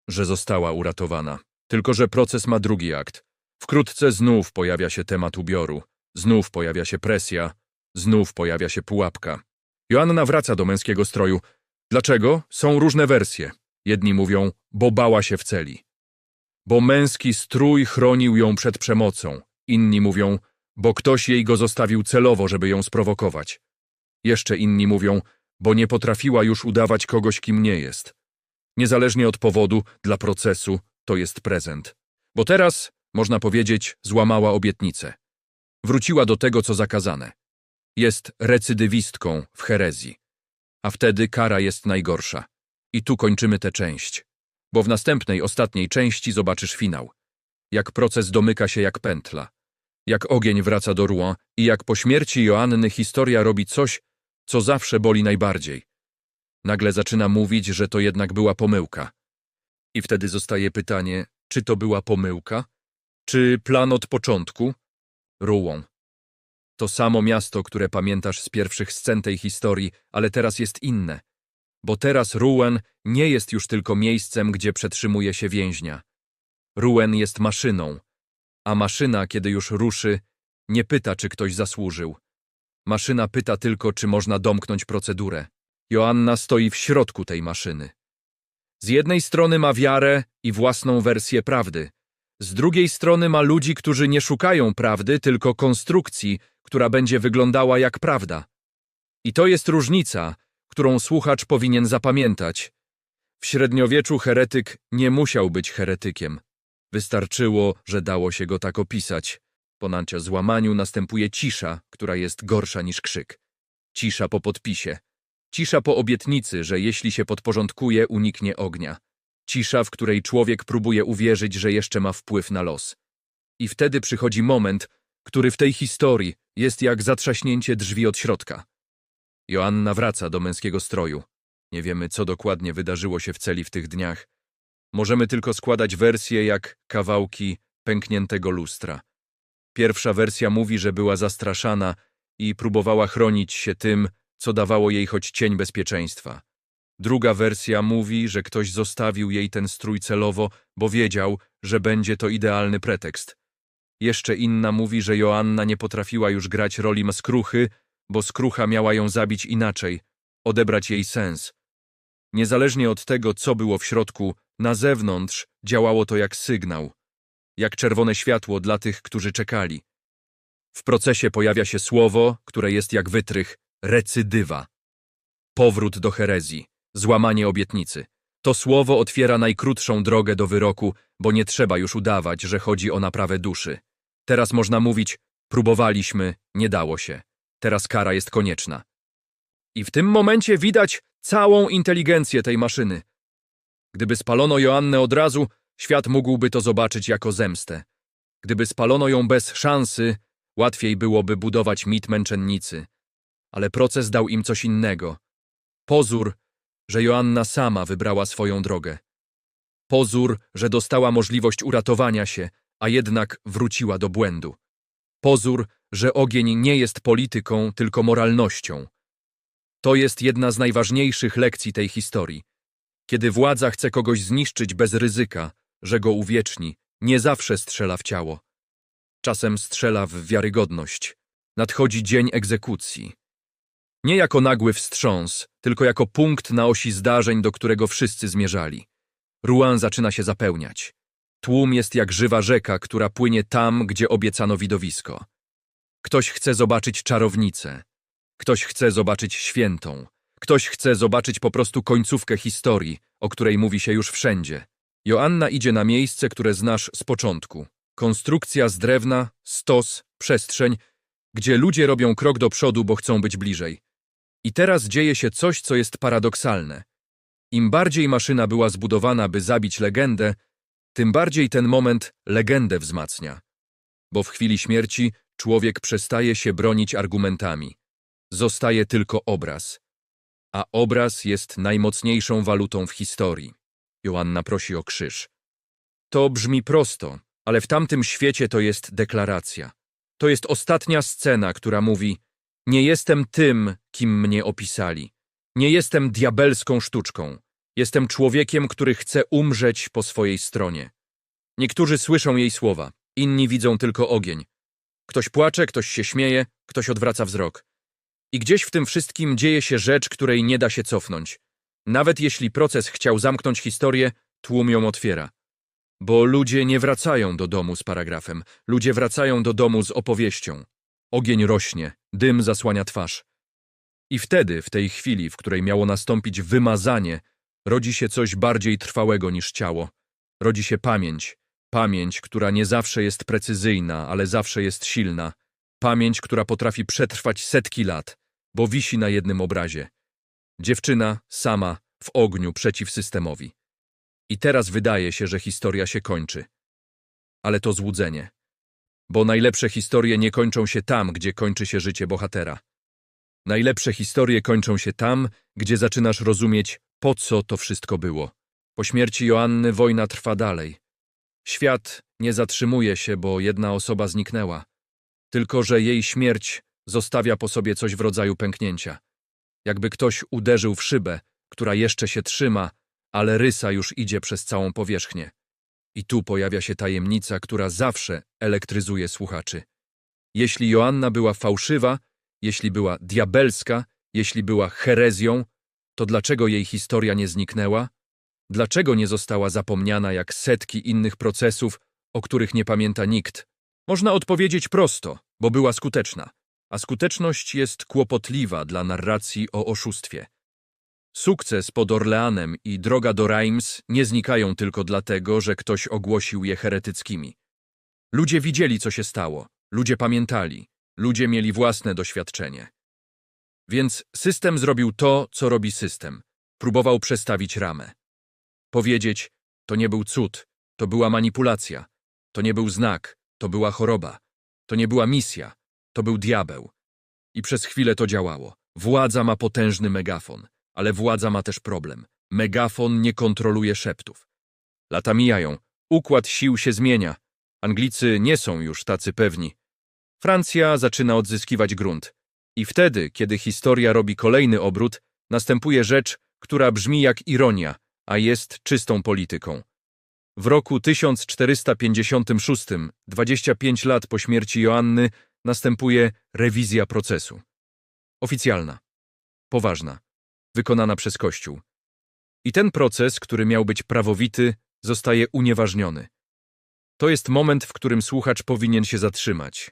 Że została uratowana. Tylko że proces ma drugi akt. Wkrótce znów pojawia się temat ubioru. Znów pojawia się presja. Znów pojawia się pułapka. Joanna wraca do męskiego stroju. Dlaczego? Są różne wersje. Jedni mówią, bo bała się w celi. Bo męski strój chronił ją przed przemocą. Inni mówią, bo ktoś jej go zostawił celowo, żeby ją sprowokować. Jeszcze inni mówią, bo nie potrafiła już udawać kogoś, kim nie jest. Niezależnie od powodu, dla procesu, to jest prezent. Bo teraz, można powiedzieć, złamała obietnicę. Wróciła do tego, co zakazane. Jest recydywistką w herezji. A wtedy kara jest najgorsza. I tu kończymy tę część. Bo w następnej, ostatniej części zobaczysz finał. Jak proces domyka się jak pętla. Jak ogień wraca do Rouen i jak po śmierci Joanny historia robi coś, co zawsze boli najbardziej. Nagle zaczyna mówić, że to jednak była pomyłka. I wtedy zostaje pytanie, czy to była pomyłka? Czy plan od początku? Rouen. To samo miasto, które pamiętasz z pierwszych scen tej historii, ale teraz jest inne. Bo teraz Rouen nie jest już tylko miejscem, gdzie przetrzymuje się więźnia. Rouen jest maszyną. A maszyna, kiedy już ruszy, nie pyta, czy ktoś zasłużył. Maszyna pyta tylko, czy można domknąć procedurę. Joanna stoi w środku tej maszyny. Z jednej strony ma wiarę i własną wersję prawdy. Z drugiej strony ma ludzi, którzy nie szukają prawdy, tylko konstrukcji, która będzie wyglądała jak prawda. I to jest różnica, którą słuchacz powinien zapamiętać. W średniowieczu heretyk nie musiał być heretykiem. Wystarczyło, że dało się go tak opisać. Po złamaniu następuje cisza, która jest gorsza niż krzyk. Cisza po podpisie. Cisza po obietnicy, że jeśli się podporządkuje, uniknie ognia. Cisza, w której człowiek próbuje uwierzyć, że jeszcze ma wpływ na los. I wtedy przychodzi moment, który w tej historii jest jak zatrzaśnięcie drzwi od środka. Joanna wraca do męskiego stroju. Nie wiemy, co dokładnie wydarzyło się w celi w tych dniach. Możemy tylko składać wersje jak kawałki pękniętego lustra. Pierwsza wersja mówi, że była zastraszana i próbowała chronić się tym, co dawało jej choć cień bezpieczeństwa. Druga wersja mówi, że ktoś zostawił jej ten strój celowo, bo wiedział, że będzie to idealny pretekst. Jeszcze inna mówi, że Joanna nie potrafiła już grać roli skruchy, bo skrucha miała ją zabić inaczej, odebrać jej sens. Niezależnie od tego, co było w środku, na zewnątrz działało to jak sygnał, jak czerwone światło dla tych, którzy czekali. W procesie pojawia się słowo, które jest jak wytrych, recydywa. Powrót do herezji. złamanie obietnicy. To słowo otwiera najkrótszą drogę do wyroku, bo nie trzeba już udawać, że chodzi o naprawę duszy. Teraz można mówić, próbowaliśmy, nie dało się. Teraz kara jest konieczna. I w tym momencie widać całą inteligencję tej maszyny. Gdyby spalono Joannę od razu, świat mógłby to zobaczyć jako zemstę. Gdyby spalono ją bez szansy, łatwiej byłoby budować mit męczennicy. Ale proces dał im coś innego. Pozór, że Joanna sama wybrała swoją drogę. Pozór, że dostała możliwość uratowania się, a jednak wróciła do błędu. Pozór, że ogień nie jest polityką, tylko moralnością. To jest jedna z najważniejszych lekcji tej historii. Kiedy władza chce kogoś zniszczyć bez ryzyka, że go uwieczni, nie zawsze strzela w ciało. Czasem strzela w wiarygodność. Nadchodzi dzień egzekucji. Nie jako nagły wstrząs, tylko jako punkt na osi zdarzeń, do którego wszyscy zmierzali. Rouen zaczyna się zapełniać. Tłum jest jak żywa rzeka, która płynie tam, gdzie obiecano widowisko. Ktoś chce zobaczyć czarownicę. Ktoś chce zobaczyć świętą. Ktoś chce zobaczyć po prostu końcówkę historii, o której mówi się już wszędzie. Joanna idzie na miejsce, które znasz z początku. Konstrukcja z drewna, stos, przestrzeń, gdzie ludzie robią krok do przodu, bo chcą być bliżej. I teraz dzieje się coś, co jest paradoksalne. Im bardziej maszyna była zbudowana, by zabić legendę, tym bardziej ten moment legendę wzmacnia. Bo w chwili śmierci człowiek przestaje się bronić argumentami. Zostaje tylko obraz. A obraz jest najmocniejszą walutą w historii. Joanna prosi o krzyż. To brzmi prosto, ale w tamtym świecie to jest deklaracja. To jest ostatnia scena, która mówi: nie jestem tym, kim mnie opisali. Nie jestem diabelską sztuczką. Jestem człowiekiem, który chce umrzeć po swojej stronie. Niektórzy słyszą jej słowa, inni widzą tylko ogień. Ktoś płacze, ktoś się śmieje, ktoś odwraca wzrok. I gdzieś w tym wszystkim dzieje się rzecz, której nie da się cofnąć. Nawet jeśli proces chciał zamknąć historię, tłum ją otwiera. Bo ludzie nie wracają do domu z paragrafem. Ludzie wracają do domu z opowieścią. Ogień rośnie, dym zasłania twarz. I wtedy, w tej chwili, w której miało nastąpić wymazanie, rodzi się coś bardziej trwałego niż ciało. Rodzi się pamięć. Pamięć, która nie zawsze jest precyzyjna, ale zawsze jest silna. Pamięć, która potrafi przetrwać setki lat, bo wisi na jednym obrazie. Dziewczyna sama w ogniu przeciw systemowi. I teraz wydaje się, że historia się kończy. Ale to złudzenie. Bo najlepsze historie nie kończą się tam, gdzie kończy się życie bohatera. Najlepsze historie kończą się tam, gdzie zaczynasz rozumieć, po co to wszystko było. Po śmierci Joanny wojna trwa dalej. Świat nie zatrzymuje się, bo jedna osoba zniknęła. Tylko że jej śmierć zostawia po sobie coś w rodzaju pęknięcia. Jakby ktoś uderzył w szybę, która jeszcze się trzyma, ale rysa już idzie przez całą powierzchnię. I tu pojawia się tajemnica, która zawsze elektryzuje słuchaczy. Jeśli Joanna była fałszywa, jeśli była diabelska, jeśli była herezją, to dlaczego jej historia nie zniknęła? Dlaczego nie została zapomniana jak setki innych procesów, o których nie pamięta nikt? Można odpowiedzieć prosto, bo była skuteczna. A skuteczność jest kłopotliwa dla narracji o oszustwie. Sukces pod Orleanem i droga do Reims nie znikają tylko dlatego, że ktoś ogłosił je heretyckimi. Ludzie widzieli, co się stało. Ludzie pamiętali. Ludzie mieli własne doświadczenie. Więc system zrobił to, co robi system. Próbował przestawić ramę. Powiedzieć, to nie był cud, to była manipulacja. To nie był znak, to była choroba. To nie była misja, to był diabeł. I przez chwilę to działało. Władza ma potężny megafon, ale władza ma też problem. Megafon nie kontroluje szeptów. Lata mijają, układ sił się zmienia. Anglicy nie są już tacy pewni. Francja zaczyna odzyskiwać grunt. I wtedy, kiedy historia robi kolejny obrót, następuje rzecz, która brzmi jak ironia, a jest czystą polityką. W roku 1456, 25 lat po śmierci Joanny, następuje rewizja procesu. Oficjalna, poważna, wykonana przez Kościół. I ten proces, który miał być prawowity, zostaje unieważniony. To jest moment, w którym słuchacz powinien się zatrzymać.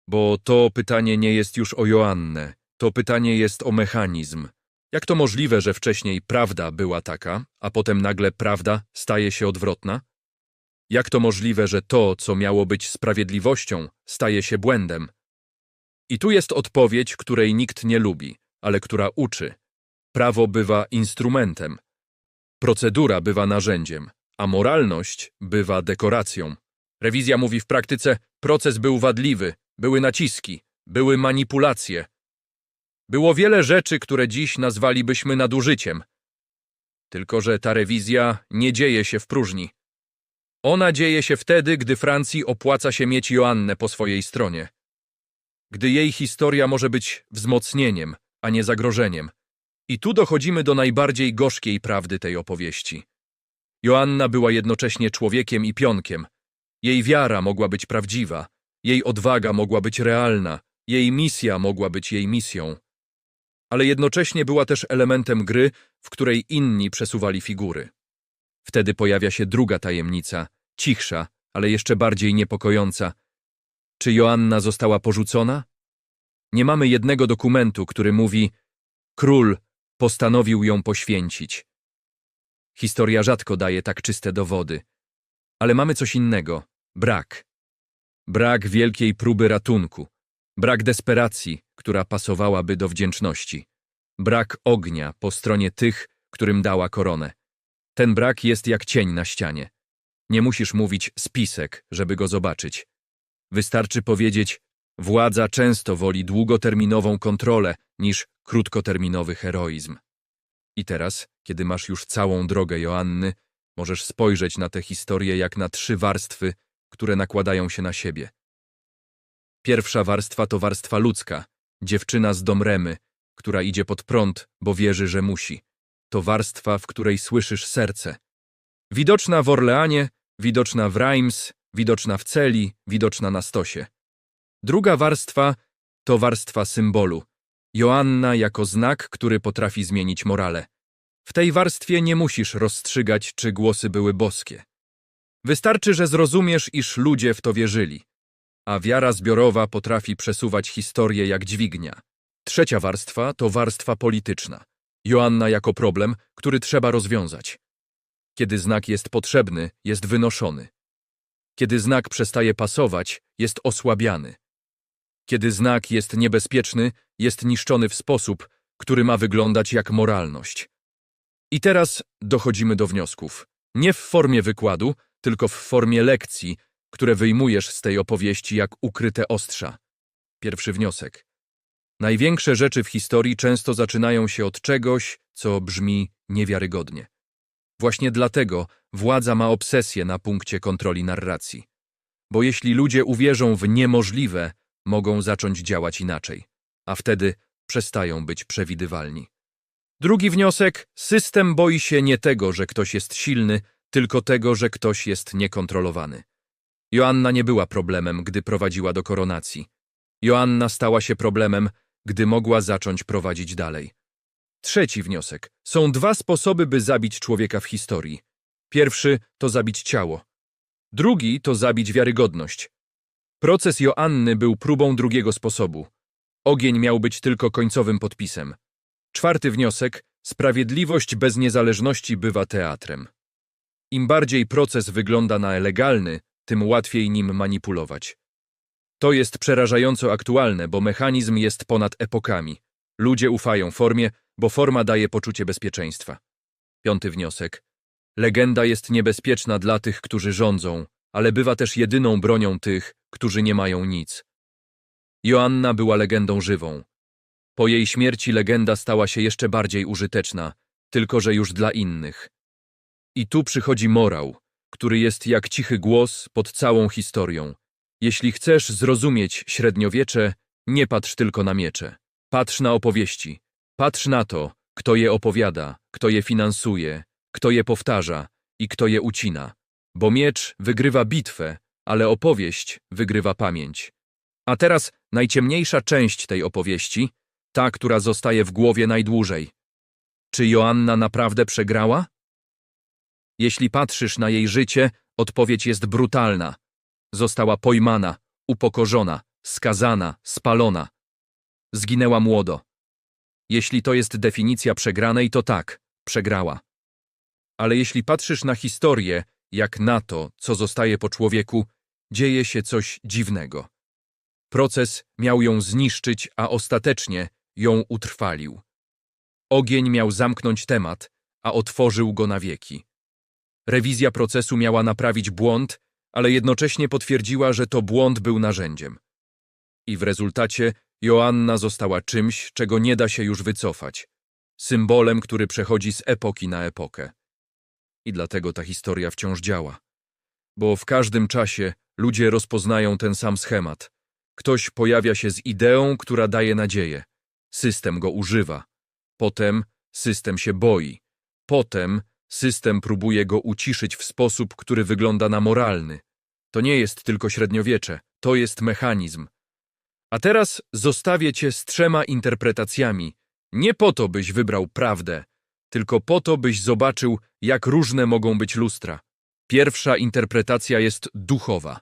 Bo to pytanie nie jest już o Joannę, to pytanie jest o mechanizm. Jak to możliwe, że wcześniej prawda była taka, a potem nagle prawda staje się odwrotna? Jak to możliwe, że to, co miało być sprawiedliwością, staje się błędem? I tu jest odpowiedź, której nikt nie lubi, ale która uczy. Prawo bywa instrumentem, procedura bywa narzędziem, a moralność bywa dekoracją. Rewizja mówi w praktyce, proces był wadliwy, były naciski, były manipulacje. Było wiele rzeczy, które dziś nazwalibyśmy nadużyciem. Tylko że ta rewizja nie dzieje się w próżni. Ona dzieje się wtedy, gdy Francji opłaca się mieć Joannę po swojej stronie. Gdy jej historia może być wzmocnieniem, a nie zagrożeniem. I tu dochodzimy do najbardziej gorzkiej prawdy tej opowieści. Joanna była jednocześnie człowiekiem i pionkiem. Jej wiara mogła być prawdziwa, jej odwaga mogła być realna, jej misja mogła być jej misją. Ale jednocześnie była też elementem gry, w której inni przesuwali figury. Wtedy pojawia się druga tajemnica, cichsza, ale jeszcze bardziej niepokojąca. Czy Joanna została porzucona? Nie mamy jednego dokumentu, który mówi: król postanowił ją poświęcić. Historia rzadko daje tak czyste dowody. Ale mamy coś innego. Brak. Brak wielkiej próby ratunku. Brak desperacji, która pasowałaby do wdzięczności. Brak ognia po stronie tych, którym dała koronę. Ten brak jest jak cień na ścianie. Nie musisz mówić spisek, żeby go zobaczyć. Wystarczy powiedzieć: władza często woli długoterminową kontrolę niż krótkoterminowy heroizm. I teraz, kiedy masz już całą drogę Joanny, możesz spojrzeć na tę historię jak na 3 warstwy, które nakładają się na siebie. Pierwsza warstwa to warstwa ludzka, dziewczyna z Domremy, która idzie pod prąd, bo wierzy, że musi. To warstwa, w której słyszysz serce. Widoczna w Orleanie, widoczna w Reims, widoczna w Celi, widoczna na stosie. Druga warstwa to warstwa symbolu. Joanna jako znak, który potrafi zmienić morale. W tej warstwie nie musisz rozstrzygać, czy głosy były boskie. Wystarczy, że zrozumiesz, iż ludzie w to wierzyli. A wiara zbiorowa potrafi przesuwać historię jak dźwignia. Trzecia warstwa to warstwa polityczna. Joanna jako problem, który trzeba rozwiązać. Kiedy znak jest potrzebny, jest wynoszony. Kiedy znak przestaje pasować, jest osłabiany. Kiedy znak jest niebezpieczny, jest niszczony w sposób, który ma wyglądać jak moralność. I teraz dochodzimy do wniosków. Nie w formie wykładu, tylko w formie lekcji, które wyjmujesz z tej opowieści jak ukryte ostrza. Pierwszy wniosek. Największe rzeczy w historii często zaczynają się od czegoś, co brzmi niewiarygodnie. Właśnie dlatego władza ma obsesję na punkcie kontroli narracji. Bo jeśli ludzie uwierzą w niemożliwe, mogą zacząć działać inaczej, a wtedy przestają być przewidywalni. Drugi wniosek. System boi się nie tego, że ktoś jest silny, tylko tego, że ktoś jest niekontrolowany. Joanna nie była problemem, gdy prowadziła do koronacji. Joanna stała się problemem, gdy mogła zacząć prowadzić dalej. Trzeci wniosek. Są 2 sposoby, by zabić człowieka w historii. Pierwszy to zabić ciało. Drugi to zabić wiarygodność. Proces Joanny był próbą drugiego sposobu. Ogień miał być tylko końcowym podpisem. Czwarty wniosek. Sprawiedliwość bez niezależności bywa teatrem. Im bardziej proces wygląda na legalny, tym łatwiej nim manipulować. To jest przerażająco aktualne, bo mechanizm jest ponad epokami. Ludzie ufają formie, bo forma daje poczucie bezpieczeństwa. Piąty wniosek. Legenda jest niebezpieczna dla tych, którzy rządzą, ale bywa też jedyną bronią tych, którzy nie mają nic. Joanna była legendą żywą. Po jej śmierci legenda stała się jeszcze bardziej użyteczna, tylko że już dla innych. I tu przychodzi morał, który jest jak cichy głos pod całą historią. Jeśli chcesz zrozumieć średniowiecze, nie patrz tylko na miecze. Patrz na opowieści. Patrz na to, kto je opowiada, kto je finansuje, kto je powtarza i kto je ucina. Bo miecz wygrywa bitwę, ale opowieść wygrywa pamięć. A teraz najciemniejsza część tej opowieści, ta, która zostaje w głowie najdłużej. Czy Joanna naprawdę przegrała? Jeśli patrzysz na jej życie, odpowiedź jest brutalna. Została pojmana, upokorzona, skazana, spalona. Zginęła młodo. Jeśli to jest definicja przegranej, to tak, przegrała. Ale jeśli patrzysz na historię, jak na to, co zostaje po człowieku, dzieje się coś dziwnego. Proces miał ją zniszczyć, a ostatecznie ją utrwalił. Ogień miał zamknąć temat, a otworzył go na wieki. Rewizja procesu miała naprawić błąd, ale jednocześnie potwierdziła, że to błąd był narzędziem. I w rezultacie Joanna została czymś, czego nie da się już wycofać. Symbolem, który przechodzi z epoki na epokę. I dlatego ta historia wciąż działa. Bo w każdym czasie ludzie rozpoznają ten sam schemat. Ktoś pojawia się z ideą, która daje nadzieję. System go używa. Potem system się boi. Potem system próbuje go uciszyć w sposób, który wygląda na moralny. To nie jest tylko średniowiecze, to jest mechanizm. A teraz zostawię cię z 3 interpretacjami. Nie po to, byś wybrał prawdę, tylko po to, byś zobaczył, jak różne mogą być lustra. Pierwsza interpretacja jest duchowa.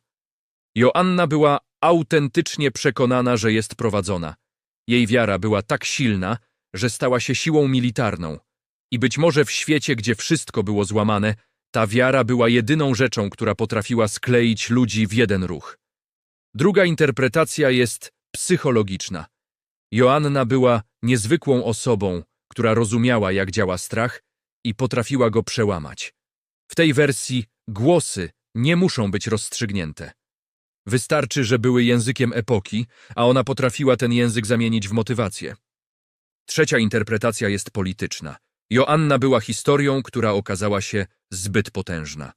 Joanna była autentycznie przekonana, że jest prowadzona. Jej wiara była tak silna, że stała się siłą militarną. I być może w świecie, gdzie wszystko było złamane, ta wiara była jedyną rzeczą, która potrafiła skleić ludzi w jeden ruch. Druga interpretacja jest psychologiczna. Joanna była niezwykłą osobą, która rozumiała, jak działa strach i potrafiła go przełamać. W tej wersji głosy nie muszą być rozstrzygnięte. Wystarczy, że były językiem epoki, a ona potrafiła ten język zamienić w motywację. Trzecia interpretacja jest polityczna. Joanna była historią, która okazała się zbyt potężna.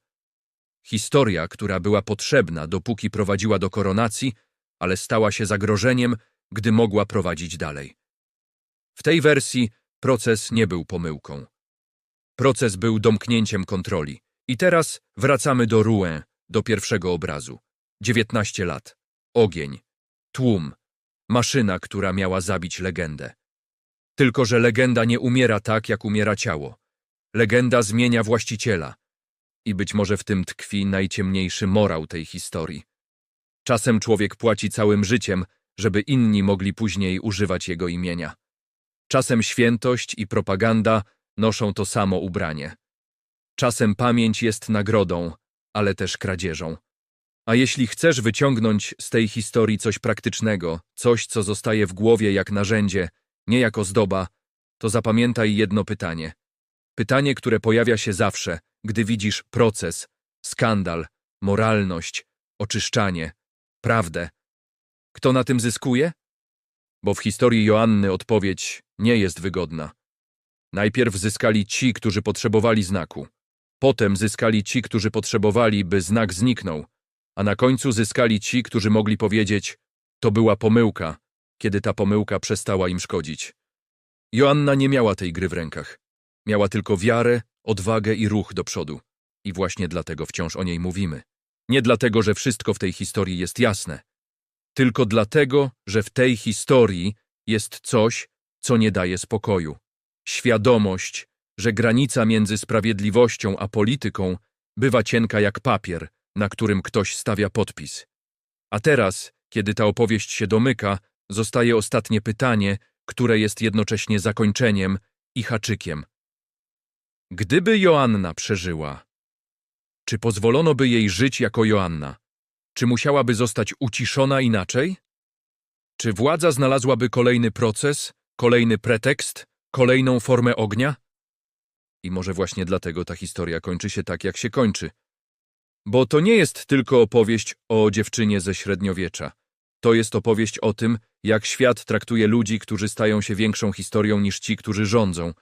Historia, która była potrzebna, dopóki prowadziła do koronacji, ale stała się zagrożeniem, gdy mogła prowadzić dalej. W tej wersji proces nie był pomyłką. Proces był domknięciem kontroli. I teraz wracamy do Rouen, do pierwszego obrazu. 19 lat. Ogień. Tłum. Maszyna, która miała zabić legendę. Tylko że legenda nie umiera tak, jak umiera ciało. Legenda zmienia właściciela. I być może w tym tkwi najciemniejszy morał tej historii. Czasem człowiek płaci całym życiem, żeby inni mogli później używać jego imienia. Czasem świętość i propaganda noszą to samo ubranie. Czasem pamięć jest nagrodą, ale też kradzieżą. A jeśli chcesz wyciągnąć z tej historii coś praktycznego, coś, co zostaje w głowie jak narzędzie, nie jak ozdoba, to zapamiętaj jedno pytanie. Pytanie, które pojawia się zawsze, gdy widzisz proces, skandal, moralność, oczyszczanie, prawdę. Kto na tym zyskuje? Bo w historii Joanny odpowiedź nie jest wygodna. Najpierw zyskali ci, którzy potrzebowali znaku. Potem zyskali ci, którzy potrzebowali, by znak zniknął. A na końcu zyskali ci, którzy mogli powiedzieć, to była pomyłka, kiedy ta pomyłka przestała im szkodzić. Joanna nie miała tej gry w rękach. Miała tylko wiarę, odwagę i ruch do przodu. I właśnie dlatego wciąż o niej mówimy. Nie dlatego, że wszystko w tej historii jest jasne. Tylko dlatego, że w tej historii jest coś, co nie daje spokoju. Świadomość, że granica między sprawiedliwością a polityką bywa cienka jak papier, na którym ktoś stawia podpis. A teraz, kiedy ta opowieść się domyka, zostaje ostatnie pytanie, które jest jednocześnie zakończeniem i haczykiem. Gdyby Joanna przeżyła, czy pozwolono by jej żyć jako Joanna? Czy musiałaby zostać uciszona inaczej? Czy władza znalazłaby kolejny proces, kolejny pretekst, kolejną formę ognia? I może właśnie dlatego ta historia kończy się tak, jak się kończy. Bo to nie jest tylko opowieść o dziewczynie ze średniowiecza. To jest opowieść o tym, jak świat traktuje ludzi, którzy stają się większą historią niż ci, którzy rządzą,